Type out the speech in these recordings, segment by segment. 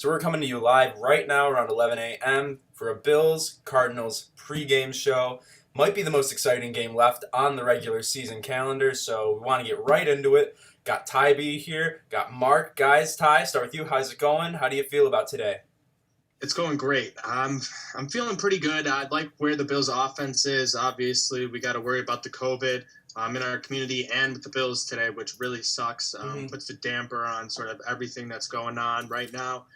So we're coming to you live right now around 11 a.m. for a Bills-Cardinals pregame show. Might be the most exciting game left on the regular season calendar, so we want to get right into it. Got Ty B here, got Mark. Guys, Ty, start with you. How's it going? How do you feel about today? It's going great. I'm feeling pretty good. I like where the Bills' offense is. Obviously, we got to worry about the COVID in our community and with the Bills today, which really sucks. Puts the damper on sort of everything that's going on right now.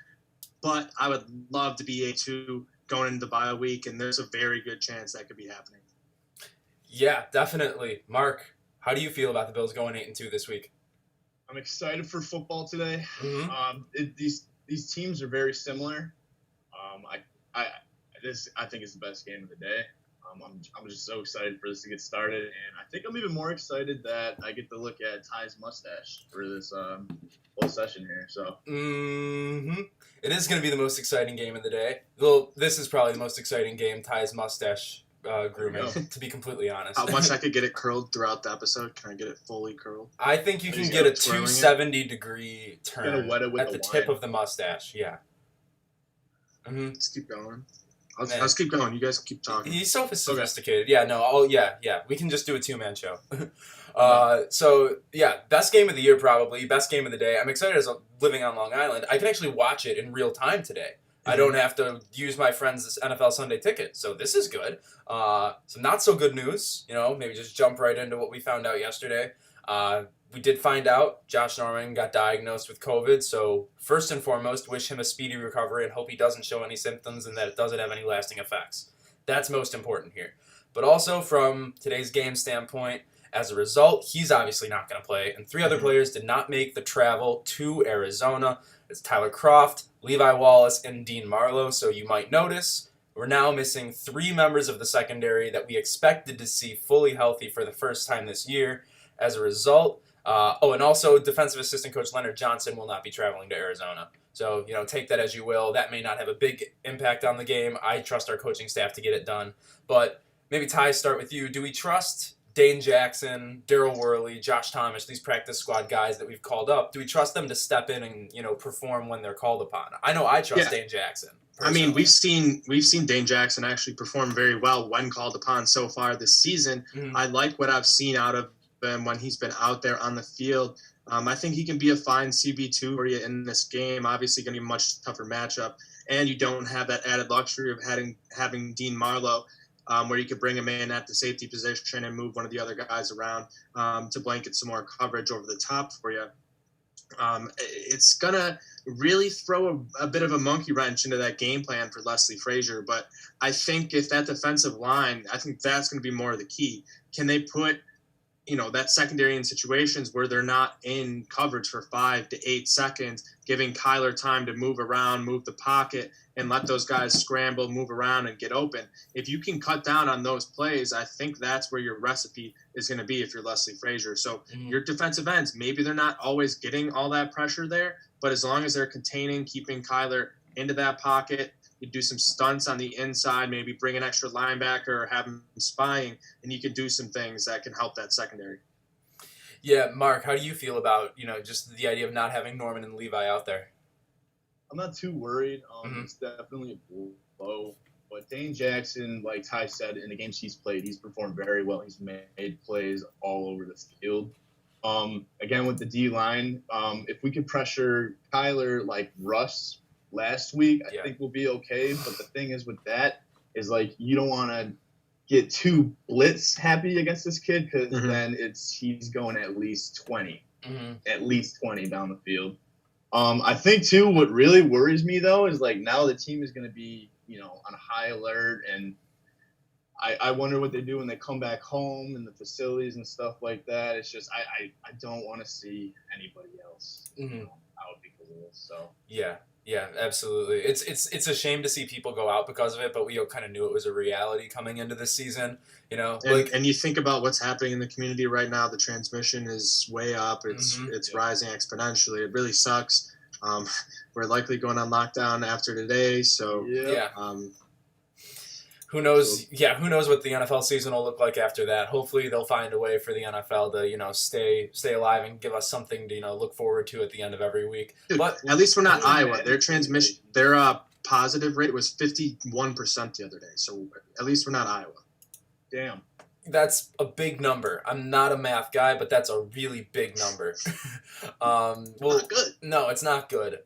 But I would love to be A2 going into the bye week, and there's a very good chance that could be happening. Yeah, definitely. Mark, how do you feel about the Bills going 8-2 this week? I'm excited for football today. Mm-hmm. These teams are very similar. I think it's the best game of the day. I'm just so excited for this to get started, and I think I'm even more excited that I get to look at Ty's mustache for this whole session here. So It is going to be the most exciting game of the day. Well, this is probably the most exciting game, Ty's mustache grooming, to be completely honest. How much I could get it curled throughout the episode? Can I get it fully curled? I think you can get a 270-degree turn at the tip of the mustache. Yeah. Mm-hmm. Let's keep going. Let's keep going. You guys keep talking. He's so sophisticated. Okay. Yeah, no. Yeah. We can just do a two-man show. So, yeah, best game of the year probably. Best game of the day. I'm excited as living on Long Island. I can actually watch it in real time today. Mm-hmm. I don't have to use my friend's NFL Sunday ticket, so this is good. Some not so good news. Maybe just jump right into what we found out yesterday. We did find out Josh Norman got diagnosed with COVID, so first and foremost, wish him a speedy recovery and hope he doesn't show any symptoms and that it doesn't have any lasting effects. That's most important here. But also from today's game standpoint, as a result, he's obviously not going to play, and three other players did not make the travel to Arizona. It's Tyler Kroft, Levi Wallace, and Dean Marlowe, so you might notice we're now missing three members of the secondary that we expected to see fully healthy for the first time this year. As a result, and also defensive assistant coach Leonard Johnson will not be traveling to Arizona. So, take that as you will. That may not have a big impact on the game. I trust our coaching staff to get it done. But maybe, Ty, start with you. Do we trust Dane Jackson, Daryl Worley, Josh Thomas, these practice squad guys that we've called up? Do we trust them to step in and, perform when they're called upon? I know I trust Dane Jackson. Personally. I mean, we've seen Dane Jackson actually perform very well when called upon so far this season. Mm-hmm. I like what I've seen out of him when he's been out there on the field. I think he can be a fine CB2 for you in this game. Obviously going to be a much tougher matchup, and you don't have that added luxury of having Dean Marlowe, where you could bring him in at the safety position and move one of the other guys around to blanket some more coverage over the top for you. It's going to really throw a bit of a monkey wrench into that game plan for Leslie Frazier, but I think if that defensive line, I think that's going to be more of the key. Can they put that secondary in situations where they're not in coverage for 5 to 8 seconds, giving Kyler time to move around, move the pocket, and let those guys scramble, move around, and get open. If you can cut down on those plays, I think that's where your recipe is going to be if you're Leslie Frazier. So your defensive ends, maybe they're not always getting all that pressure there, but as long as they're containing, keeping Kyler into that pocket, you do some stunts on the inside, maybe bring an extra linebacker or have him spying, and you can do some things that can help that secondary. Yeah, Mark, how do you feel about, just the idea of not having Norman and Levi out there? I'm not too worried. It's definitely a blow. But Dane Jackson, like Ty said, in the games he's played, he's performed very well. He's made plays all over the field. Again, with the D-line, if we could pressure Kyler like Russ last week, I think we'll be okay. But the thing is with that is, like, you don't want to get too blitz happy against this kid because then he's going at least 20 down the field. I think, too, what really worries me, though, is, like, now the team is going to be, on high alert. And I wonder what they do when they come back home and the facilities and stuff like that. It's just I don't want to see anybody else out because of this. So Yeah, absolutely. It's a shame to see people go out because of it, but we kind of knew it was a reality coming into this season. And you think about what's happening in the community right now. The transmission is way up. It's rising exponentially. It really sucks. We're likely going on lockdown after today, so Who knows? Yeah, who knows what the NFL season will look like after that? Hopefully, they'll find a way for the NFL to stay alive and give us something to look forward to at the end of every week. Dude, but at least we're not Iowa. Their positive rate was 51% the other day. So at least we're not Iowa. Damn. That's a big number. I'm not a math guy, but that's a really big number. Not good. No, it's not good.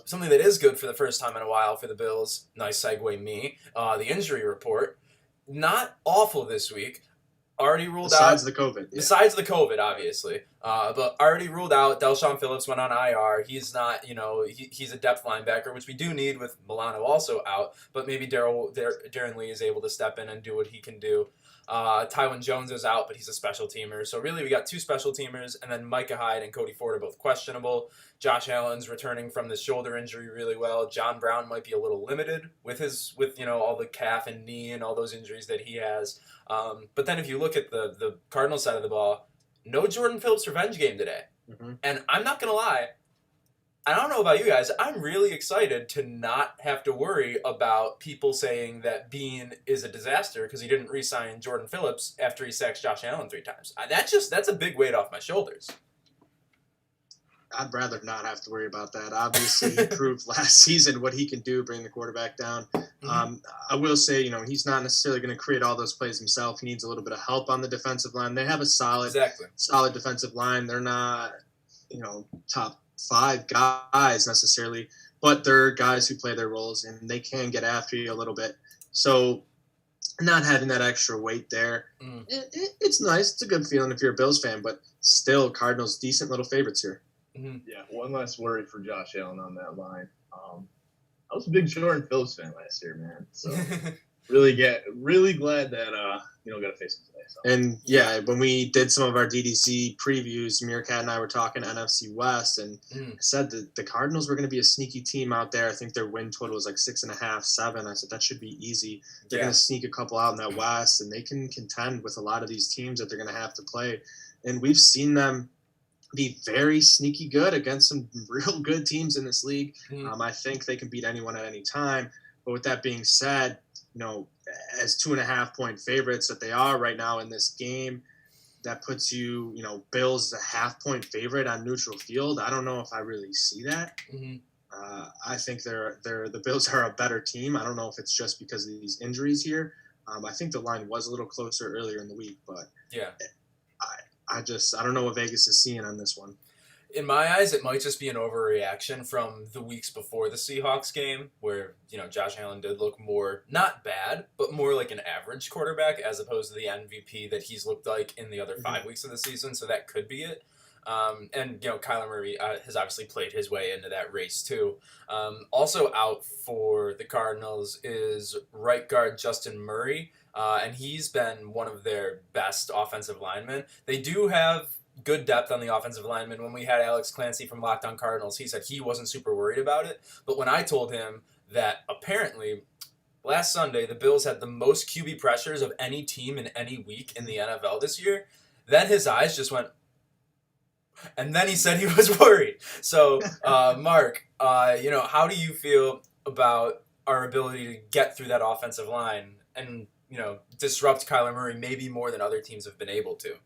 Something that is good for the first time in a while for the Bills, nice segue me, the injury report. Not awful this week. Already ruled Besides out. the COVID. Yeah. Besides the COVID, obviously. But already ruled out. Delshon Phillips went on IR. He's not, he's a depth linebacker, which we do need with Milano also out. But maybe Darren Lee is able to step in and do what he can do. Tywin Jones is out, but he's a special teamer. So really we got two special teamers, and then Micah Hyde and Cody Ford are both questionable. Josh Allen's returning from the shoulder injury really well. John Brown might be a little limited with all the calf and knee and all those injuries that he has. But then if you look at the Cardinals side of the ball, no Jordan Phillips revenge game today. Mm-hmm. And I'm not going to lie, I don't know about you guys, I'm really excited to not have to worry about people saying that Bean is a disaster because he didn't re-sign Jordan Phillips after he sacks Josh Allen 3 times. That's a big weight off my shoulders. I'd rather not have to worry about that. Obviously, he proved last season what he can do, bring the quarterback down. Mm-hmm. I will say, he's not necessarily going to create all those plays himself. He needs a little bit of help on the defensive line. They have a solid defensive line. They're not, top 5 guys necessarily, but they're guys who play their roles, and they can get after you a little bit. So not having that extra weight there, it's nice. It's a good feeling if you're a Bills fan, but still, Cardinals decent little favorites here. Mm-hmm. Yeah, one less worry for Josh Allen on that line. I was a big Jordan Phillips fan last year, man. So really glad that got to face him today. So. And yeah, when we did some of our DDC previews, Meerkat and I were talking NFC West, and I said that the Cardinals were going to be a sneaky team out there. I think their win total was like 6.5, 7. I said that should be easy. They're going to sneak a couple out in that West, and they can contend with a lot of these teams that they're going to have to play. And we've seen them be very sneaky good against some real good teams in this league. I think they can beat anyone at any time. But with that being said, as 2.5-point favorites that they are right now in this game, that puts you, Bills a half-point favorite on neutral field. I don't know if I really see that. Mm-hmm. I think the Bills are a better team. I don't know if it's just because of these injuries here. I think the line was a little closer earlier in the week, but I don't know what Vegas is seeing on this one. In my eyes, it might just be an overreaction from the weeks before the Seahawks game where, Josh Allen did look more, not bad, but more like an average quarterback as opposed to the MVP that he's looked like in the other 5 weeks of the season. So that could be it. And Kyler Murray has obviously played his way into that race too. Also out for the Cardinals is right guard Justin Murray. And he's been one of their best offensive linemen. They do have good depth on the offensive linemen. When we had Alex Clancy from Locked On Cardinals, he said he wasn't super worried about it. But when I told him that apparently last Sunday the Bills had the most QB pressures of any team in any week in the NFL this year, then his eyes just went, and then he said he was worried. So, Mark, how do you feel about our ability to get through that offensive line and disrupt Kyler Murray maybe more than other teams have been able to?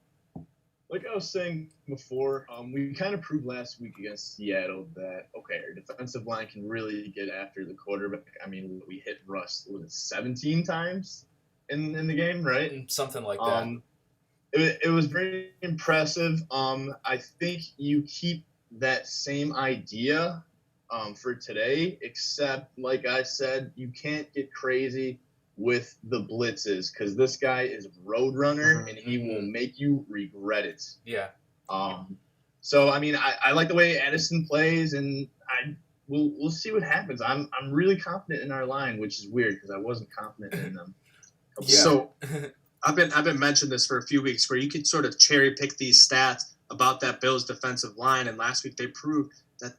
Like I was saying before, we kind of proved last week against Seattle that, our defensive line can really get after the quarterback. I mean, we hit Russ, 17 times in the game, right? Something like that. It was very impressive. I think you keep that same idea for today, except, like I said, you can't get crazy with the blitzes because this guy is a road runner and he will make you regret it. Yeah. So I mean, I like the way Addison plays, and we'll see what happens. I'm really confident in our line, which is weird because I wasn't confident in them. So I've been mentioning this for a few weeks where you could sort of cherry pick these stats about that Bills defensive line, and last week they proved that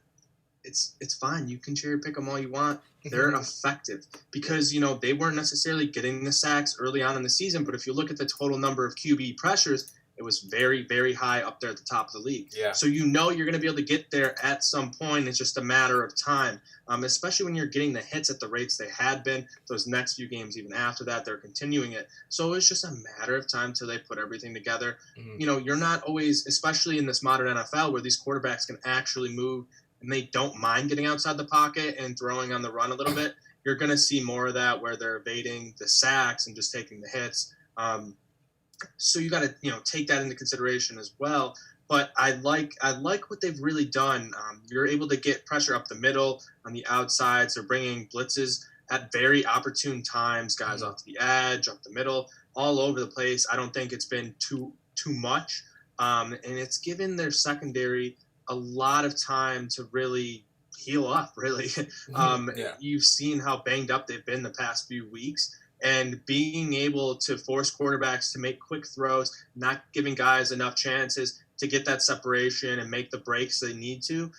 it's fine. You can cherry pick them all you want. They're effective because, they weren't necessarily getting the sacks early on in the season. But if you look at the total number of QB pressures, it was very, very high up there at the top of the league. Yeah. So you're going to be able to get there at some point. It's just a matter of time, especially when you're getting the hits at the rates they had been. Those next few games, even after that, they're continuing it. So it's just a matter of time till they put everything together. Mm-hmm. You're not always, especially in this modern NFL where these quarterbacks can actually move and they don't mind getting outside the pocket and throwing on the run a little bit. You're going to see more of that where they're evading the sacks and just taking the hits. So you got to take that into consideration as well. But I like what they've really done. You're able to get pressure up the middle on the outsides. They're bringing blitzes at very opportune times, guys off the edge, up the middle, all over the place. I don't think it's been too much, and it's given their secondary a lot of time to really heal up. Really, You've seen how banged up they've been the past few weeks. And being able to force quarterbacks to make quick throws, not giving guys enough chances to get that separation and make the breaks they need to,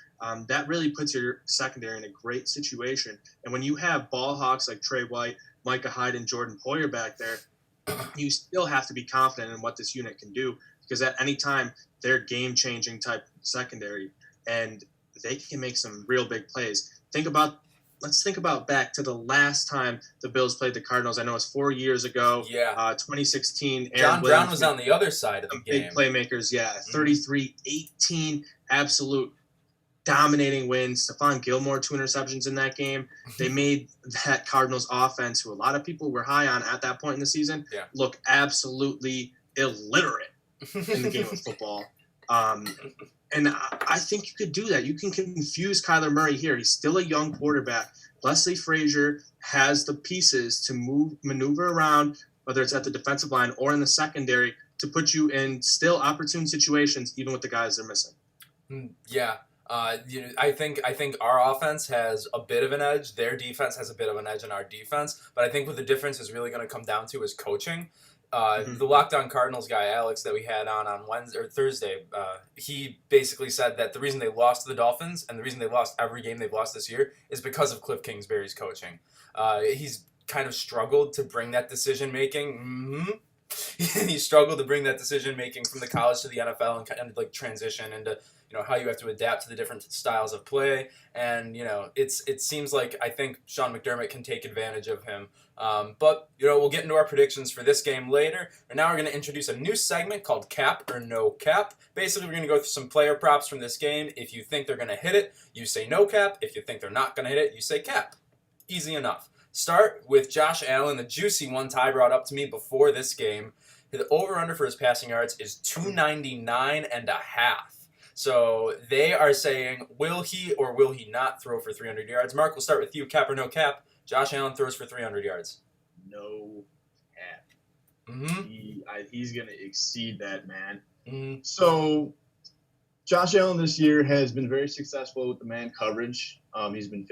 that really puts your secondary in a great situation. And when you have ball hawks like Trey White, Micah Hyde, and Jordan Poyer back there, you still have to be confident in what this unit can do, because at any time they're game-changing type secondary, and they can make some real big plays. Let's think about back to the last time the Bills played the Cardinals. I know it's 4 years ago. Yeah. 2016. John Brown was on the other side of the game. Big playmakers, 33-18, absolute dominating wins. Stephon Gilmore, 2 interceptions in that game. They made that Cardinals offense, who a lot of people were high on at that point in the season, look absolutely illiterate in the game of football. And I think you could do that. You can confuse Kyler Murray here. He's still a young quarterback. Leslie Frazier has the pieces to maneuver around, whether it's at the defensive line or in the secondary, to put you in still opportune situations, even with the guys they're missing. Yeah. I think our offense has a bit of an edge. Their defense has a bit of an edge in our defense. But I think what the difference is really going to come down to is coaching. The Lockdown Cardinals guy, Alex, that we had on Wednesday or Thursday, he basically said that the reason they lost to the Dolphins and the reason they lost every game they've lost this year is because of Cliff Kingsbury's coaching. He's kind of struggled to bring that decision-making. He struggled to bring that decision-making from the college to the NFL and kind of like transition into how you have to adapt to the different styles of play. And, it seems like I think Sean McDermott can take advantage of him. But we'll get into our predictions for this game later. And now we're going to introduce a new segment called Cap or No Cap. Basically, we're going to go through some player props from this game. If you think they're going to hit it, you say no cap. If you think they're not going to hit it, you say cap. Easy enough. Start with Josh Allen, the juicy one Ty brought up to me before this game. The over-under for his passing yards is 299.5. So they are saying, will he or will he not throw for 300 yards? Mark, we'll start with you. Cap or no cap? Josh Allen throws for 300 yards. No cap. Mm-hmm. He's going to exceed that, man. Mm-hmm. So Josh Allen this year has been very successful with the man coverage. He's been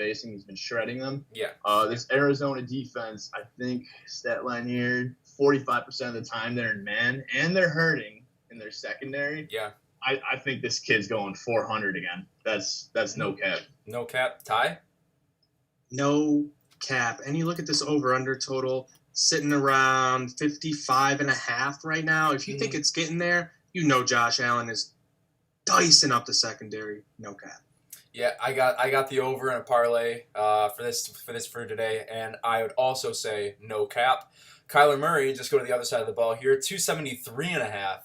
shredding them. Yeah. This Arizona defense, I think, stat line here, 45% of the time they're in man, and they're hurting in their secondary. Yeah. I think this kid's going 400 again. That's no cap. No cap. Ty? No cap. And you look at this over-under total sitting around 55.5 right now. If you think it's getting there, Josh Allen is dicing up the secondary. No cap. Yeah, I got the over in a parlay for today, and I would also say no cap. Kyler Murray, just go to the other side of the ball here, 273.5.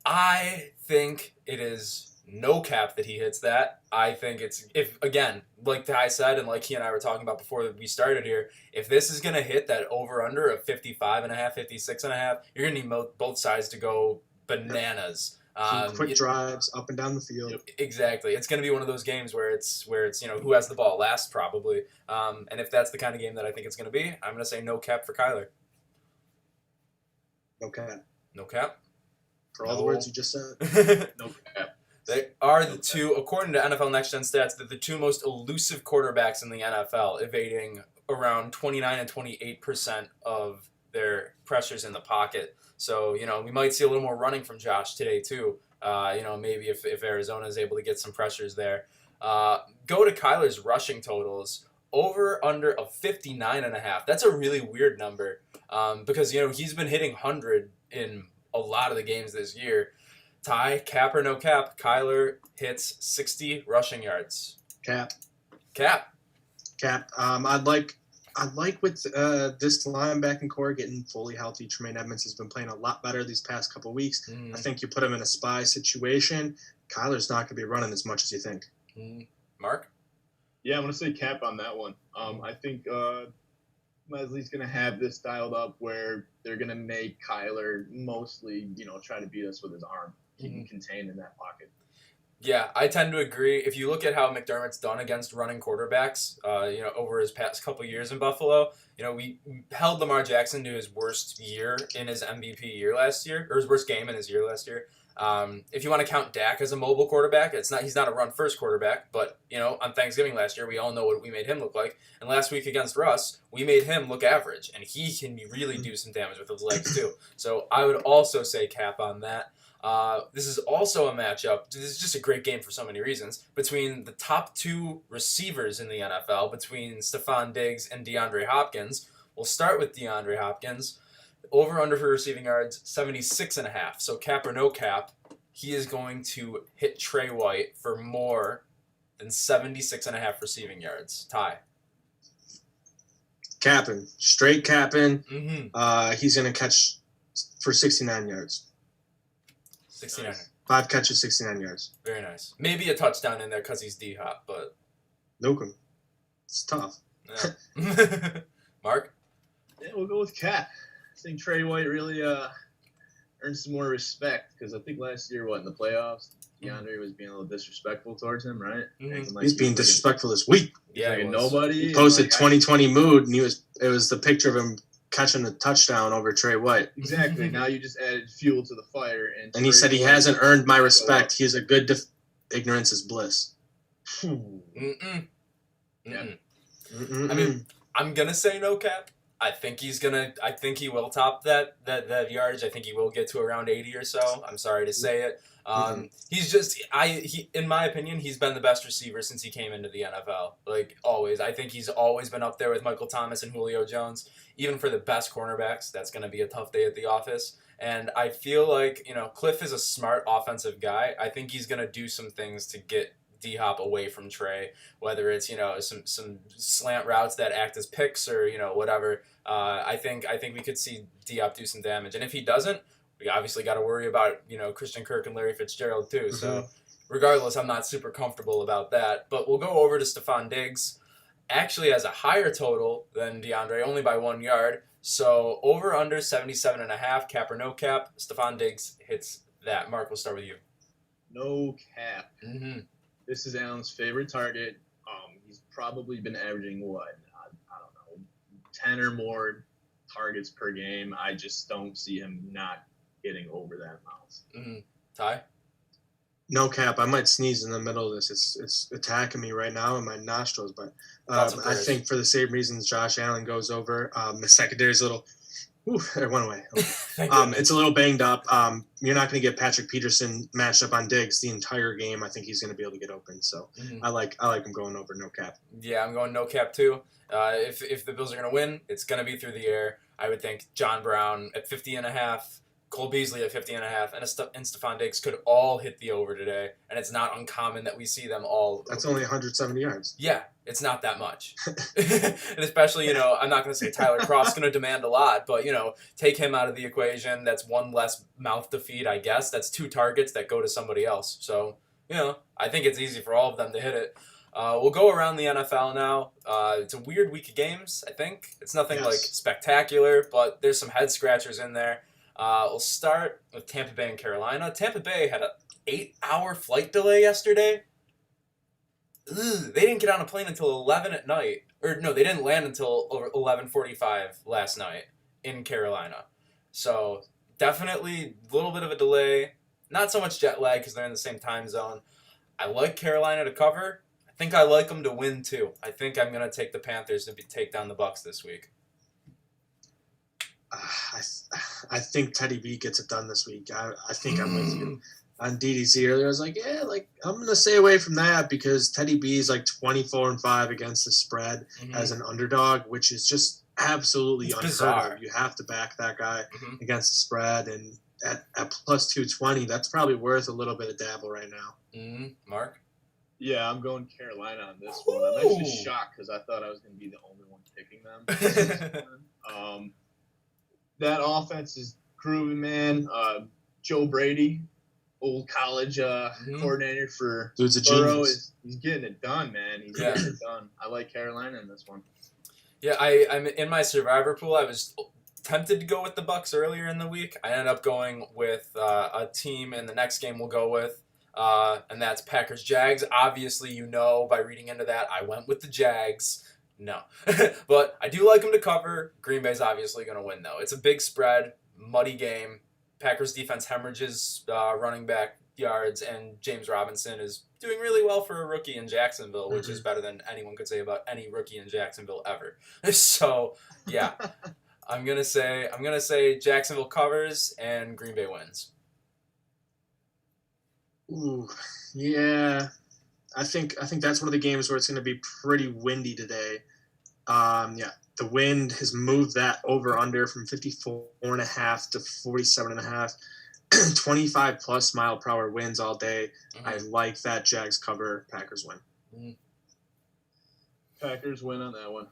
I think it is no cap that he hits that. I think if again, like Ty said, and like he and I were talking about before we started here, if this is gonna hit that over under of 55.5, 56.5, you're gonna need both sides to go bananas. Quick drives up and down the field. Exactly. It's going to be one of those games where it's who has the ball last probably. And if that's the kind of game that I think it's going to be, I'm going to say no cap for Kyler. No cap. No cap. For all the words you just said. No cap. They are the two, according to NFL Next Gen Stats, they're the two most elusive quarterbacks in the NFL, evading around 29 and 28% of their pressures in the pocket. So, we might see a little more running from Josh today, too. Maybe if Arizona is able to get some pressures there. Go to Kyler's rushing totals. Over under of 59.5. That's a really weird number because, he's been hitting 100 in a lot of the games this year. Ty, cap or no cap? Kyler hits 60 rushing yards. Cap. Cap. I'd like with this linebacking core getting fully healthy. Tremaine Edmonds has been playing a lot better these past couple weeks. I think you put him in a spy situation, Kyler's not going to be running as much as you think. Mark? Yeah, I'm going to say cap on that one. I think Leslie's going to have this dialed up where they're going to make Kyler mostly, try to beat us with his arm, keep him contained in that pocket. Yeah, I tend to agree. If you look at how McDermott's done against running quarterbacks, over his past couple years in Buffalo, we held Lamar Jackson to his worst year in his MVP year last year, or his worst game in his year last year. If you want to count Dak as a mobile quarterback, he's not a run-first quarterback, but, on Thanksgiving last year, we all know what we made him look like. And last week against Russ, we made him look average, and he can really do some damage with his legs, too. So I would also say cap on that. This is also a matchup. This is just a great game for so many reasons. Between the top two receivers in the NFL, between Stephon Diggs and DeAndre Hopkins. We'll start with DeAndre Hopkins. Over-under for receiving yards, 76.5. So cap or no cap, he is going to hit Trey White for more than 76.5 receiving yards. Ty. Capping. Straight capping. Mm-hmm. He's going to catch for 69 yards. 69. 5 catches, 69 yards. Very nice. Maybe a touchdown in there because he's D-Hop, but... Nuke him. It's tough. Yeah. Mark? Yeah, we'll go with cap. I think Trey White really earned some more respect because I think last year, in the playoffs, DeAndre was being a little disrespectful towards him, right? Mm-hmm. He's being disrespectful this week. Yeah, nobody. He posted 2020 mood, and it was the picture of him catching a touchdown over Trey White. Exactly. Now you just added fuel to the fire. And he said he hasn't eurned my respect. He's a good ignorance is bliss. Mm-mm. Yeah. I mean, I'm going to say no cap. I think he will top that yardage. I think he will get to around 80 or so. I'm sorry to say it. In my opinion, he's been the best receiver since he came into the NFL. Like, always. I think he's always been up there with Michael Thomas and Julio Jones. Even for the best cornerbacks, that's going to be a tough day at the office. And I feel like, Cliff is a smart offensive guy. I think he's going to do some things to get D-Hop away from Trey, whether it's, some slant routes that act as picks or, whatever. I think we could see D-Hop do some damage. And if he doesn't, we obviously got to worry about, Christian Kirk and Larry Fitzgerald too. So regardless, I'm not super comfortable about that. But we'll go over to Stephon Diggs. Actually has a higher total than DeAndre, only by 1 yard. So over under 77.5, cap or no cap, Stephon Diggs hits that. Mark, we'll start with you. No cap. Mm-hmm. This is Allen's favorite target. He's probably been averaging I don't know, 10 or more targets per game. I just don't see him not getting over that amount. Mm-hmm. Ty? No cap. I might sneeze in the middle of this. It's attacking me right now in my nostrils, but I think for the same reasons Josh Allen goes over. The secondary's a little. It went away. It's a little banged up. You're not going to get Patrick Peterson matched up on Diggs the entire game. I think he's going to be able to get open. So I like him going over no cap. Yeah, I'm going no cap too. If the Bills are going to win, it's going to be through the air. I would think John Brown at 50.5, Cole Beasley at 50.5, and Stephon Diggs could all hit the over today. And it's not uncommon that we see them all. That's only 170 yards. Yeah, it's not that much. And especially, I'm not going to say Tyler Croft's going to demand a lot, but, take him out of the equation. That's one less mouth to feed, I guess. That's 2 targets that go to somebody else. So, I think it's easy for all of them to hit it. We'll go around the NFL now. It's a weird week of games, I think. It's nothing like spectacular, but there's some head scratchers in there. We'll start with Tampa Bay and Carolina. Tampa Bay had an 8-hour flight delay yesterday. They didn't get on a plane until 11 at night. Or no, they didn't land until 11:45 last night in Carolina. So definitely a little bit of a delay. Not so much jet lag because they're in the same time zone. I like Carolina to cover. I think I like them to win too. I think I'm going to take the Panthers to take down the Bucs this week. I think Teddy B gets it done this week. I think I'm with you. On DDC earlier, I was like, I'm going to stay away from that because Teddy B is like 24-5 against the spread as an underdog, which is just absolutely unheard of. You have to back that guy against the spread, and at plus 220, that's probably worth a little bit of dabble right now. Mark? Yeah, I'm going Carolina on this one. I'm actually shocked because I thought I was going to be the only one picking them. That offense is groovy, man. Joe Brady, old college coordinator for Burrow, he's getting it done, man. He's getting it done. I like Carolina in this one. Yeah, I'm in my survivor pool. I was tempted to go with the Bucks earlier in the week. I ended up going with a team in the next game we'll go with, and that's Packers-Jags. Obviously, by reading into that, I went with the Jags. No. But I do like them to cover. Green Bay's obviously going to win, though. It's a big spread, muddy game. Packers defense hemorrhages running back yards, and James Robinson is doing really well for a rookie in Jacksonville, which is better than anyone could say about any rookie in Jacksonville ever. So, yeah. I'm gonna say Jacksonville covers and Green Bay wins. Ooh, yeah. I think that's one of the games where it's going to be pretty windy today. The wind has moved that over under from 54.5 to 47.5. 25 plus mile per hour winds all day. I like that. Jags cover. Packers win. Packers win on that one.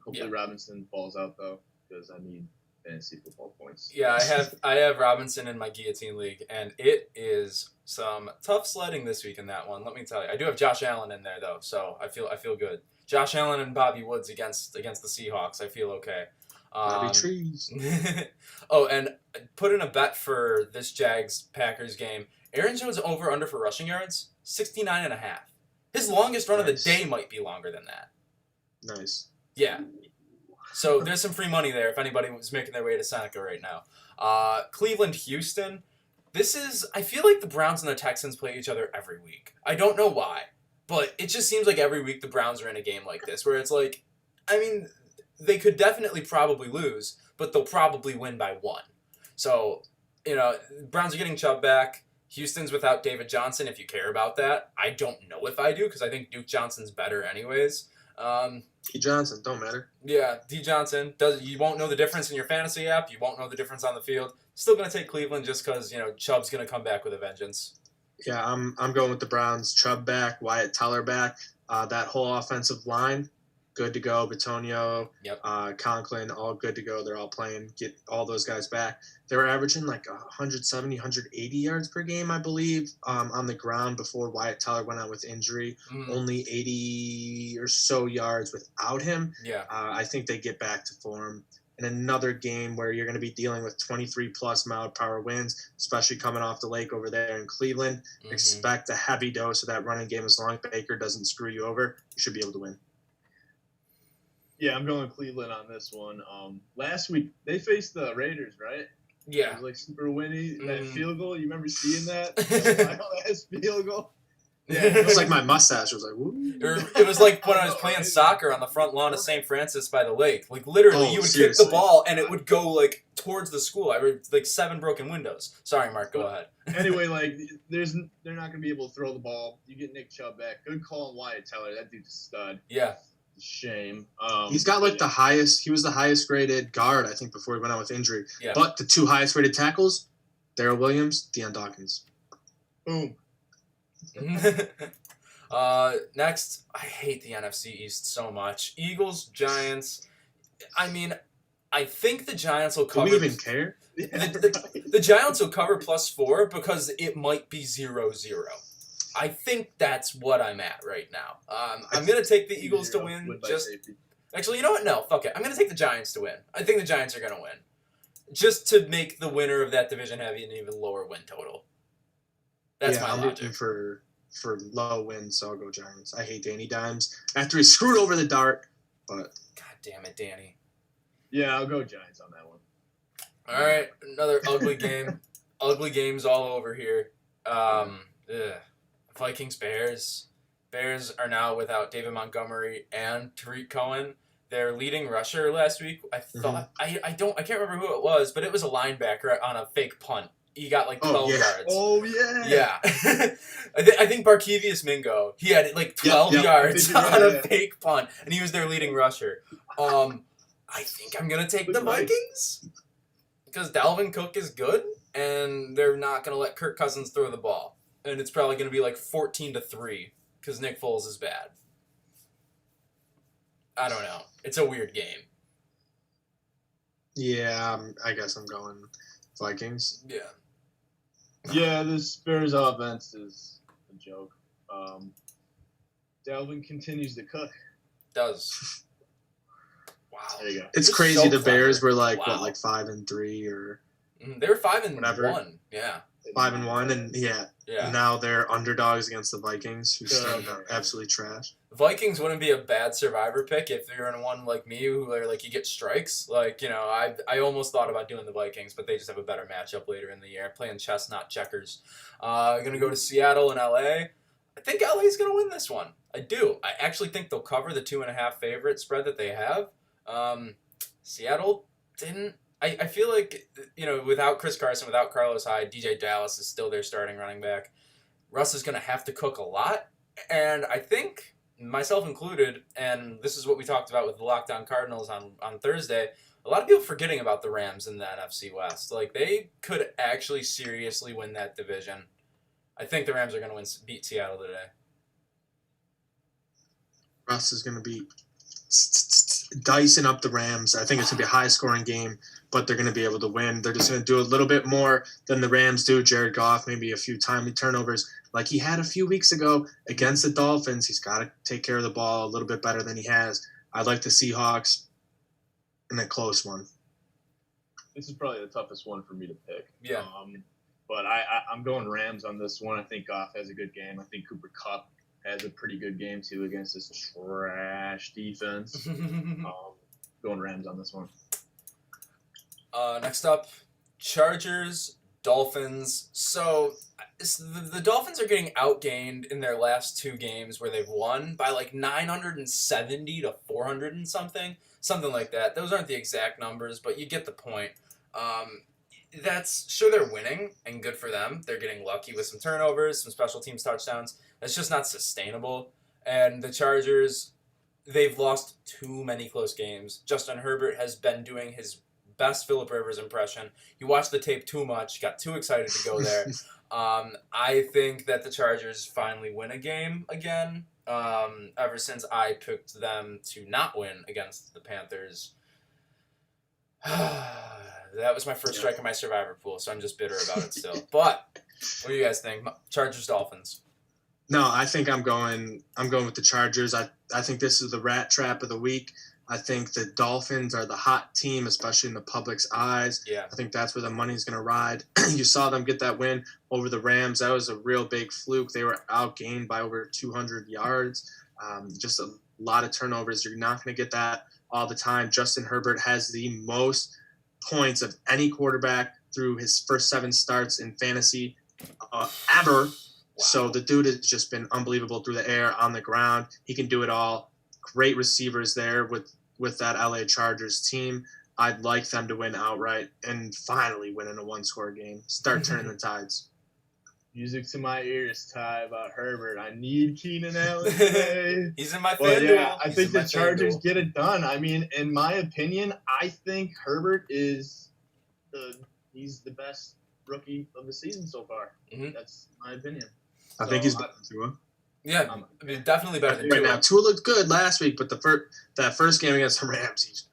Hopefully Robinson falls out though, because I need fantasy football points. Yeah, I have Robinson in my guillotine league, and it is some tough sledding this week in that one. Let me tell you, I do have Josh Allen in there though, so I feel good. Josh Allen and Bobby Woods against the Seahawks. I feel okay. Bobby Trees. Oh, and put in a bet for this Jags-Packers game. Aaron Jones over under for rushing yards, 69.5. His longest run of the day might be longer than that. Nice. Yeah. So there's some free money there if anybody was making their way to Seneca right now. Cleveland-Houston. I feel like the Browns and the Texans play each other every week. I don't know why, but it just seems like every week the Browns are in a game like this where it's like, I mean, they could definitely probably lose, but they'll probably win by 1. So, Browns are getting Chubb back. Houston's without David Johnson, if you care about that. I don't know if I do, because I think Duke Johnson's better anyways. D. Johnson, don't matter. Yeah, D. Johnson. You won't know the difference in your fantasy app. You won't know the difference on the field. Still going to take Cleveland just because, Chubb's going to come back with a vengeance. Yeah, I'm going with the Browns. Chubb back, Wyatt Teller back. That whole offensive line, good to go. Batonio, Conklin, all good to go. They're all playing. Get all those guys back. They were averaging like 170, 180 yards per game, I believe, on the ground before Wyatt Teller went out with injury. Only 80 or so yards without him. Yeah. I think they get back to form. In another game where you're going to be dealing with 23-plus mile per hour winds, especially coming off the lake over there in Cleveland, expect a heavy dose of that running game. As long as Baker doesn't screw you over, you should be able to win. Yeah, I'm going Cleveland on this one. Last week, they faced the Raiders, right? Yeah. It was like super windy. That field goal, you remember seeing that? My last field goal. Yeah, it was like my mustache was like, woo. It was like when I was playing soccer on the front lawn of St. Francis by the lake. Like, literally, you would kick the ball, and it would go, like, towards the school. I heard, like, 7 broken windows. Sorry, Mark, go ahead. Anyway, like, they're not going to be able to throw the ball. You get Nick Chubb back. Good call on Wyatt Teller. That dude's a stud. Yeah. Shame. He's got, like, he was the highest-graded guard, I think, before he went out with injury. Yeah. But the 2 highest-rated tackles, Darrell Williams, Deion Dawkins. Boom. Next, I hate the NFC East so much. Eagles, Giants. I mean, I think the Giants will cover. Do we even care? The Giants will cover +4 because it might be 0-0. I think that's what I'm at right now. I'm going to take the Eagles to win. Actually, you know what? No, fuck it. I'm going to take the Giants to win. I think the Giants are going to win. Just to make the winner of that division have an even lower win total. That's my logic. I'm looking for low wins, so I'll go Giants. I hate Danny Dimes after he screwed over the dart, but God damn it, Danny. Yeah, I'll go Giants on that one. All right, another ugly game. Ugly games all over here. Vikings, Bears. Bears are now without David Montgomery and Tariq Cohen. Their leading rusher last week, I thought I can't remember who it was, but it was a linebacker on a fake punt. He got like 12 yards. Oh, yeah. Yeah. I think Barkevius Mingo, he had like 12 yards on a fake punt, and he was their leading rusher. I think I'm going to take the Vikings because Dalvin Cook is good. and they're not going to let Kirk Cousins throw the ball. And it's probably going to be like 14-3 because Nick Foles is bad. I don't know. It's a weird game. Yeah, I guess I'm going Vikings. Yeah. Yeah, this Bears offense is a joke. Dalvin continues to cook. Does. Wow. There you go. It's You're crazy. so the Bears clever. were like Wow. what, like 5-3 or They were 5-1. Whatever. Yeah. 5-1, and Yeah. now they're underdogs against the Vikings, who started Yeah. out absolutely trash. Vikings wouldn't be a bad survivor pick if you're in one like me who are like you get strikes. Like, I almost thought about doing the Vikings, but they just have a better matchup later in the year. Playing chess, not checkers. Gonna go to Seattle and LA. I think LA's gonna win this one. I do. I actually think they'll cover the 2.5 favorite spread that they have. Seattle didn't. I feel like, without Chris Carson, without Carlos Hyde, DJ Dallas is still their starting running back. Russ is going to have to cook a lot. And I think, myself included, and this is what we talked about with the Lockdown Cardinals on Thursday, a lot of people forgetting about the Rams in the NFC West. Like, they could actually seriously win that division. I think the Rams are going to beat Seattle today. Russ is going to be dicing up the Rams. I think it's going to be a high-scoring game, but they're going to be able to win. They're just going to do a little bit more than the Rams do. Jared Goff, maybe a few timely turnovers like he had a few weeks ago against the Dolphins. He's got to take care of the ball a little bit better than he has. I like the Seahawks in a close one. This is probably the toughest one for me to pick. Yeah. But I'm going Rams on this one. I think Goff has a good game. I think Cooper Kupp has a pretty good game, too, against this trash defense. Going Rams on this one. Next up, Chargers, Dolphins. So the Dolphins are getting outgained in their last 2 games where they've won by like 970 to 400 and something like that. Those aren't the exact numbers, but you get the point. That's sure they're winning and good for them. They're getting lucky with some turnovers, some special teams touchdowns. That's just not sustainable. And the Chargers, they've lost too many close games. Justin Herbert has been doing his best Phillip Rivers impression. He watched the tape too much, got too excited to go there. I think that the Chargers finally win a game again. Ever since I picked them to not win against the Panthers. That was my first strike in my survivor pool, so I'm just bitter about it still. But what do you guys think? Chargers, Dolphins. No, I think I'm going with the Chargers. I think this is the rat trap of the week. I think the Dolphins are the hot team, especially in the public's eyes. Yeah. I think that's where the money's going to ride. You saw them get that win over the Rams. That was a real big fluke. They were outgained by over 200 yards. Just a lot of turnovers. You're not going to get that all the time. Justin Herbert has the most points of any quarterback through his first 7 starts in fantasy ever. Wow. So the dude has just been unbelievable through the air, on the ground. He can do it all. Great receivers there with that LA Chargers team. I'd like them to win outright and finally win in a 1-score game. Start turning the tides. Music to my ears, Ty, about Herbert. I need Keenan Allen today. He's in my But FanDuel. yeah, I think the Chargers get it done. I mean, in my opinion, I think Herbert is he's the best rookie of the season so far. Mm-hmm. That's my opinion. I think he's better than Tua. Yeah, I mean, definitely better than Right Tua. now, Tua looked good last week, but that first game against the Rams, he's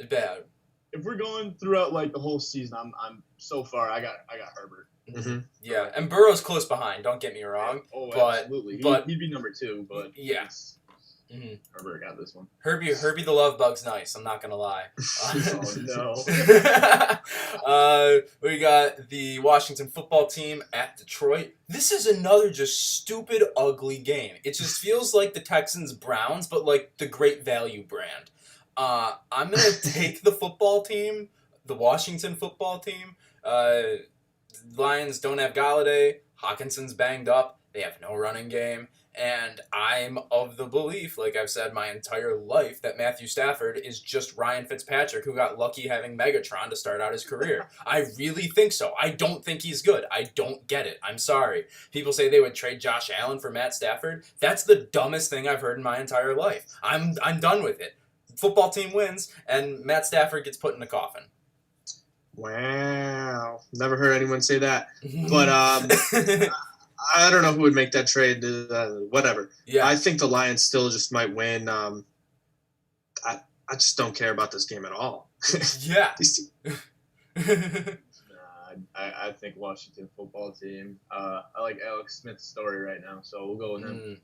bad. If we're going throughout like the whole season, I'm so far I got Herbert. Mm-hmm. Yeah, and Burrow's close behind. Don't get me wrong. Oh, but, absolutely. He'd be number 2, but yeah, Herbert got this one. Herbie the Love Bug's nice. I'm not gonna lie. Oh no. We got the Washington football team at Detroit. This is another just stupid, ugly game. It just feels like the Texans Browns, but like the Great Value brand. I'm gonna take the football team, the Washington football team. Lions don't have Galladay. Hawkinson's banged up. They have no running game. And I'm of the belief, like I've said my entire life, that Matthew Stafford is just Ryan Fitzpatrick who got lucky having Megatron to start out his career. I really think so. I don't think he's good. I don't get it. I'm sorry. People say they would trade Josh Allen for Matt Stafford. That's the dumbest thing I've heard in my entire life. I'm done with it. Football team wins, and Matt Stafford gets put in a coffin. Wow. Never heard anyone say that. But I don't know who would make that trade. Whatever. Yeah. I think the Lions still just might win. I just don't care about this game at all. Yeah. I think Washington football team. I like Alex Smith's story right now, so we'll go with him.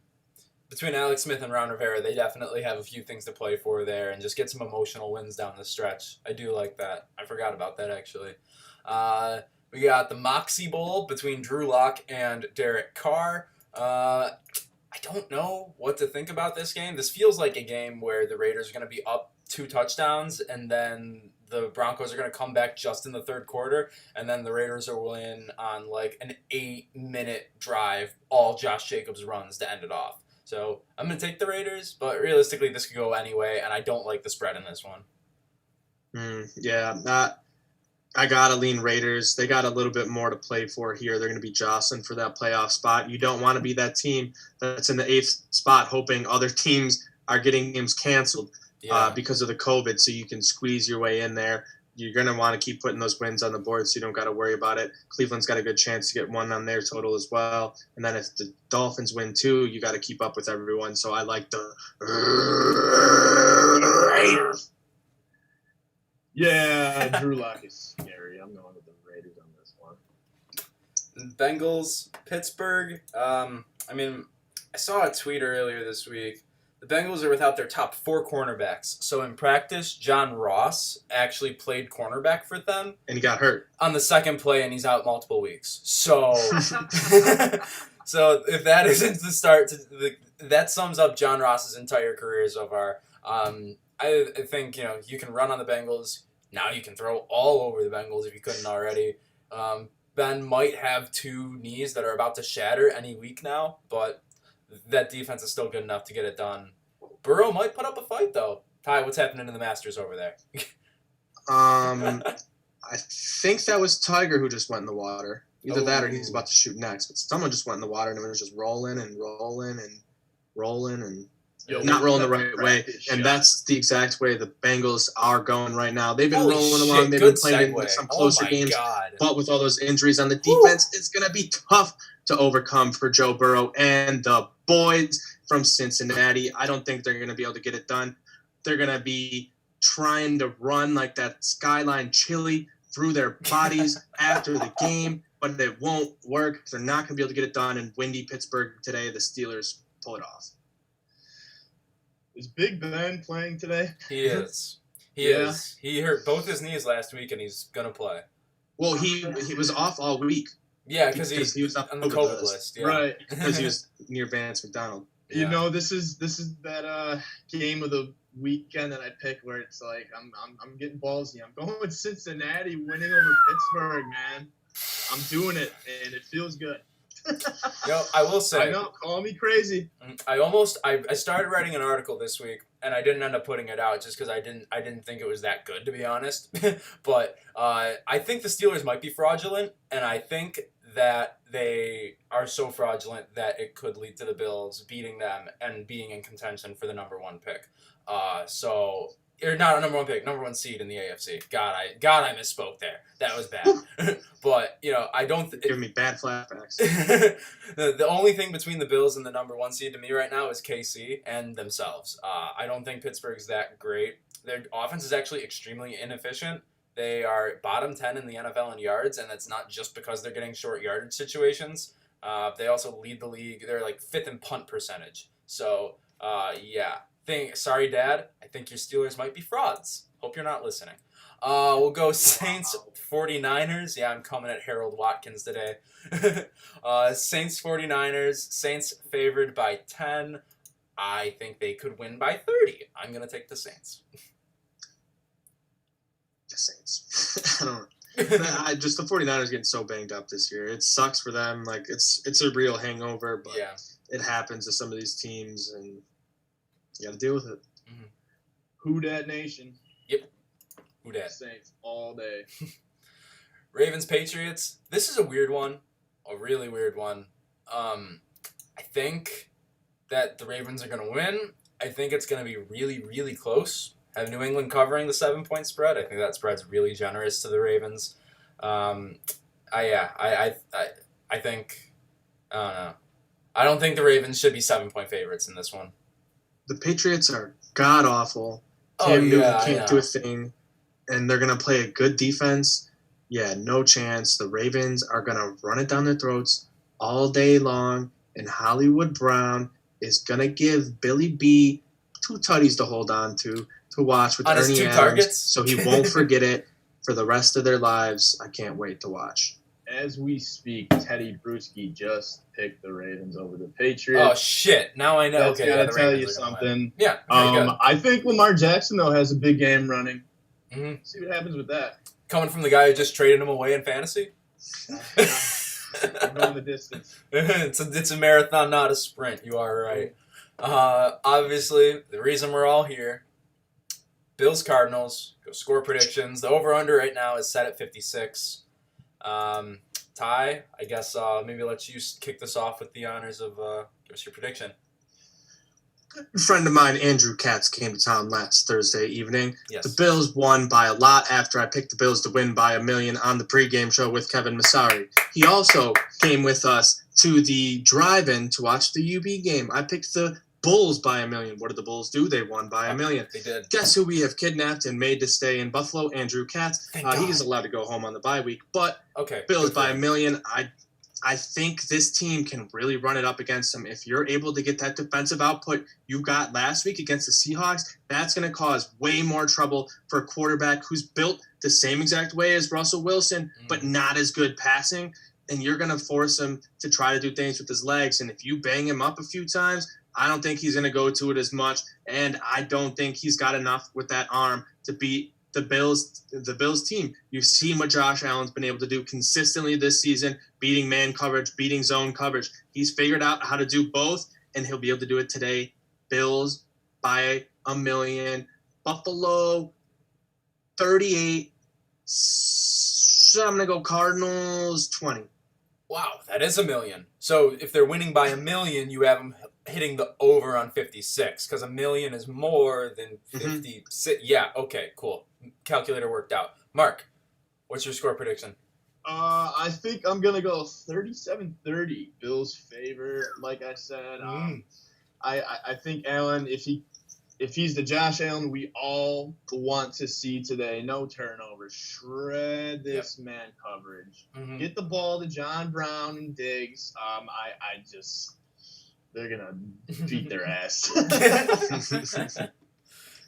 Between Alex Smith and Ron Rivera, they definitely have a few things to play for there and just get some emotional wins down the stretch. I do like that. I forgot about that, actually. We got the Moxie Bowl between Drew Lock and Derek Carr. I don't know what to think about this game. This feels like a game where the Raiders are going to be up 2 touchdowns, and then the Broncos are going to come back just in the third quarter, and then the Raiders will win on like an 8-minute drive, all Josh Jacobs runs to end it off. So I'm going to take the Raiders, but realistically this could go anyway, and I don't like the spread in this one. I got to lean Raiders. They got a little bit more to play for here. They're going to be jostling for that playoff spot. You don't want to be that team that's in the 8th spot hoping other teams are getting games canceled because of the COVID, so you can squeeze your way in there. You're going to want to keep putting those wins on the board so you don't got to worry about it. Cleveland's got a good chance to get one on their total as well. And then if the Dolphins win too, you got to keep up with everyone. So I like the Raiders. Yeah, Drew Lock is scary. I'm going with the Raiders on this one. Bengals, Pittsburgh. I saw a tweet earlier this week. The Bengals are without their top 4 cornerbacks. So in practice, John Ross actually played cornerback for them. And he got hurt. On the second play, and he's out multiple weeks. So so if that isn't the start, that sums up John Ross's entire career so far. I think, you can run on the Bengals. Now you can throw all over the Bengals if you couldn't already. Ben might have 2 knees that are about to shatter any week now, but that defense is still good enough to get it done. Burrow might put up a fight, though. Ty, what's happening in the Masters over there? I think that was Tiger who just went in the water. Either that or he's about to shoot next. But someone just went in the water and it was just rolling and rolling and rolling and not rolling the right way. And that's the exact way the Bengals are going right now. They've been rolling along. They've been playing in some closer games. God. But with all those injuries on the defense, it's going to be tough to overcome for Joe Burrow and the boys from Cincinnati. I don't think they're going to be able to get it done. They're going to be trying to run like that Skyline chili through their bodies after the game, but it won't work. They're not going to be able to get it done in windy Pittsburgh today. The Steelers pull it off. Is Big Ben playing today? He is. He is. He hurt both his knees last week, and he's going to play. Well, he was off all week. Yeah, because he was on the COVID list. Yeah. Right. Because he was near Vance McDonald. Yeah. This is that game of the weekend that I pick where it's like I'm getting ballsy. I'm going with Cincinnati winning over Pittsburgh, man. I'm doing it, and it feels good. I will say. I know, call me crazy. I started writing an article this week, and I didn't end up putting it out just because I didn't think it was that good, to be honest. But I think the Steelers might be fraudulent, and I think that they are so fraudulent that it could lead to the Bills beating them and being in contention for the number 1 pick. Or not a number 1 pick, number 1 seed in the AFC. God, I misspoke there. That was bad. But I don't. Give me bad flashbacks. The only thing between the Bills and the number 1 seed to me right now is KC and themselves. I don't think Pittsburgh's that great. Their offense is actually extremely inefficient. They are bottom 10 in the NFL in yards, and that's not just because they're getting short yardage situations. They also lead the league. They're like 5th in punt percentage. So, sorry, Dad. I think your Steelers might be frauds. Hope you're not listening. We'll go Saints 49ers. Yeah, I'm coming at Harold Watkins today. Saints 49ers. Saints favored by 10. I think they could win by 30. I'm going to take the Saints. The Saints. I don't know. The 49ers getting so banged up this year. It sucks for them. Like it's a real hangover, but it happens to some of these teams, and you got to deal with it. Mm-hmm. Who dat nation? Yep. Who dat? Saints all day. Ravens Patriots. This is a weird one, a really weird one. I think that the Ravens are going to win. I think it's going to be really, really close. have New England covering the 7-point spread. I think that spread's really generous to the Ravens. I think, I don't know. I don't think the Ravens should be 7-point favorites in this one. The Patriots are god awful. Cam Newton can't do a thing, and they're gonna play a good defense. Yeah, no chance. The Ravens are gonna run it down their throats all day long, and Hollywood Brown is gonna give Billy B 2 tutties to hold on to watch with on Ernie his 2 Adams, targets, so he won't forget it for the rest of their lives. I can't wait to watch. As we speak, Teddy Bruschi just picked the Ravens over the Patriots. Oh shit! Now I know. That's Okay, gotta the tell Ravens you are gonna something. win. Yeah, very good. I think Lamar Jackson though has a big game running. Mm-hmm. See what happens with that. Coming from the guy who just traded him away in fantasy. I'm going the distance. It's a marathon, not a sprint. You are right. Obviously, the reason we're all here. Bills Cardinals. Go score predictions. The over/under right now is set at 56. Ty, I guess maybe let you kick this off with the honors of give us your prediction. A friend of mine, Andrew Katz, came to town last Thursday evening. Yes. The Bills won by a lot after I picked the Bills to win by $1 million on the pregame show with Kevin Massari. He also came with us to the drive-in to watch the UB game. I picked the Bulls by $1 million. What did the Bulls do? They won by $1 million. They did. Guess who we have kidnapped and made to stay in Buffalo? Andrew Katz. He is allowed to go home on the bye week, but Bills by $1 million. I think this team can really run it up against them. If you're able to get that defensive output you got last week against the Seahawks, that's going to cause way more trouble for a quarterback who's built the same exact way as Russell Wilson, but not as good passing. And you're going to force him to try to do things with his legs. And if you bang him up a few times, I don't think he's going to go to it as much. And I don't think he's got enough with that arm to beat the Bills team. You've seen what Josh Allen's been able to do consistently this season, beating man coverage, beating zone coverage. He's figured out how to do both, and he'll be able to do it today. Bills by $1 million. Buffalo 38. So I'm going to go Cardinals 20. Wow, that is $1 million. So if they're winning by $1 million, you have them hitting the over on 56 because $1 million is more than 56. Yeah, okay, cool. Calculator worked out. Mark, what's your score prediction? I think I'm gonna go 37-30. Bills favor. Like I said, I think Allen, if he's the Josh Allen we all want to see today, no turnovers, shred this man coverage, get the ball to John Brown and Diggs. They're gonna beat their ass.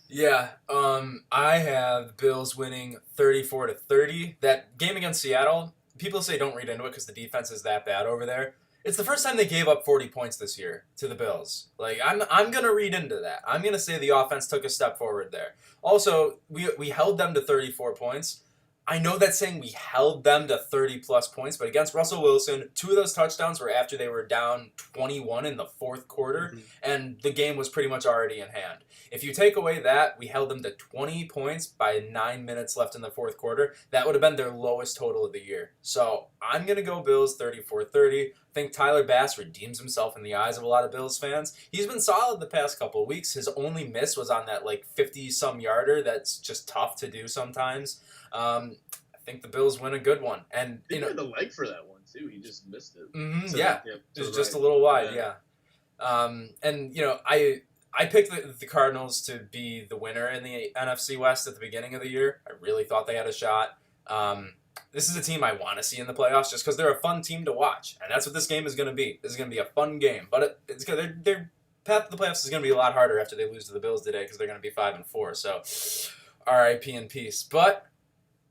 Yeah, I have the Bills winning 34-30. That game against Seattle, people say don't read into it because the defense is that bad over there. It's the first time they gave up 40 points this year to the Bills. Like, I'm going to read into that. I'm going to say the offense took a step forward there. Also, we held them to 34 points. I know that's saying we held them to 30-plus points, but against Russell Wilson, 2 of those touchdowns were after they were down 21 in the fourth quarter, and the game was pretty much already in hand. If you take away that, we held them to 20 points by 9 minutes left in the fourth quarter. That would have been their lowest total of the year. So I'm going to go Bills 34-30. I think Tyler Bass redeems himself in the eyes of a lot of Bills fans. He's been solid the past couple of weeks. His only miss was on that 50-some yarder that's just tough to do sometimes. I think the Bills win a good one. And he had the leg for that one, too. He just missed it. It was just a little wide, And, I picked the Cardinals to be the winner in the NFC West at the beginning of the year. I really thought they had a shot. This is a team I want to see in the playoffs just because they're a fun team to watch. And that's what this game is going to be. This is going to be a fun game. But their path to the playoffs is going to be a lot harder after they lose to the Bills today because they're going to be 5-4. So, RIP in peace. But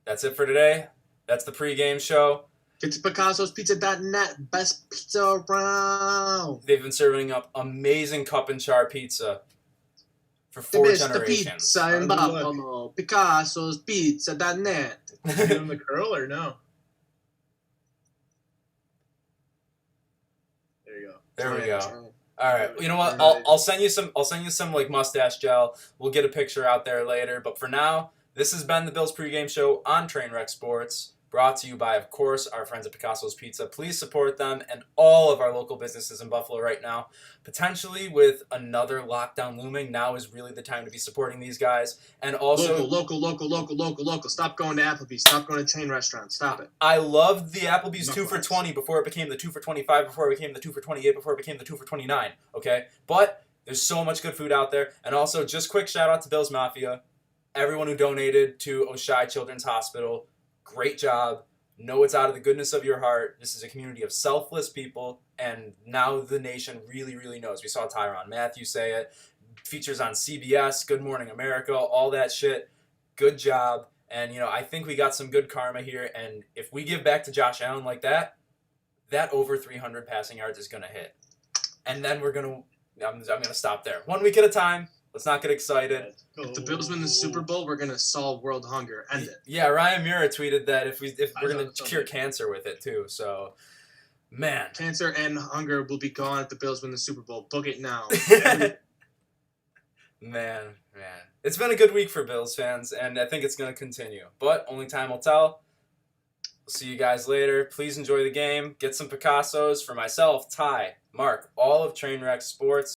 that's it for today. That's the pregame show. Get to Picasso'sPizza.net. Best pizza around. They've been serving up amazing cup and char pizza for 4 generations. The pizza in Buffalo. Picasso'sPizza.net. Give him the curl or no? There you go. There we go. All right. You know what? I'll send you some. I'll send you some mustache gel. We'll get a picture out there later. But for now, this has been the Bills pregame show on Trainwreck Sports. brought to you by, of course, our friends at Picasso's Pizza. Please support them and all of our local businesses in Buffalo right now. Potentially with another lockdown looming, now is really the time to be supporting these guys. And also... Local. Stop going to Applebee's. Stop going to chain restaurants. Stop it. I loved the Applebee's 2 for $20 before it became the 2 for $25, before it became the 2 for $28, before it became the 2 for $29, okay? But there's so much good food out there. And also, just quick shout out to Bill's Mafia. Everyone who donated to Oshai Children's Hospital, great job. Know it's out of the goodness of your heart. This is a community of selfless people, and now the nation really, really knows. We saw Tyrann Mathieu say it. Features on CBS, Good Morning America, all that shit. Good job. And, you know, I think we got some good karma here, and if we give back to Josh Allen like that, that over 300 passing yards is going to hit. And then I'm going to stop there. 1 week at a time. Let's not get excited. If the Bills win the Super Bowl, we're gonna solve world hunger. End it. Yeah, Ryan Mura tweeted that if we're gonna cure cancer with it too. So, man, cancer and hunger will be gone if the Bills win the Super Bowl. Book it now. man, it's been a good week for Bills fans, and I think it's gonna continue. But only time will tell. We'll see you guys later. Please enjoy the game. Get some Picassos for myself, Ty, Mark, all of Trainwreck Sports.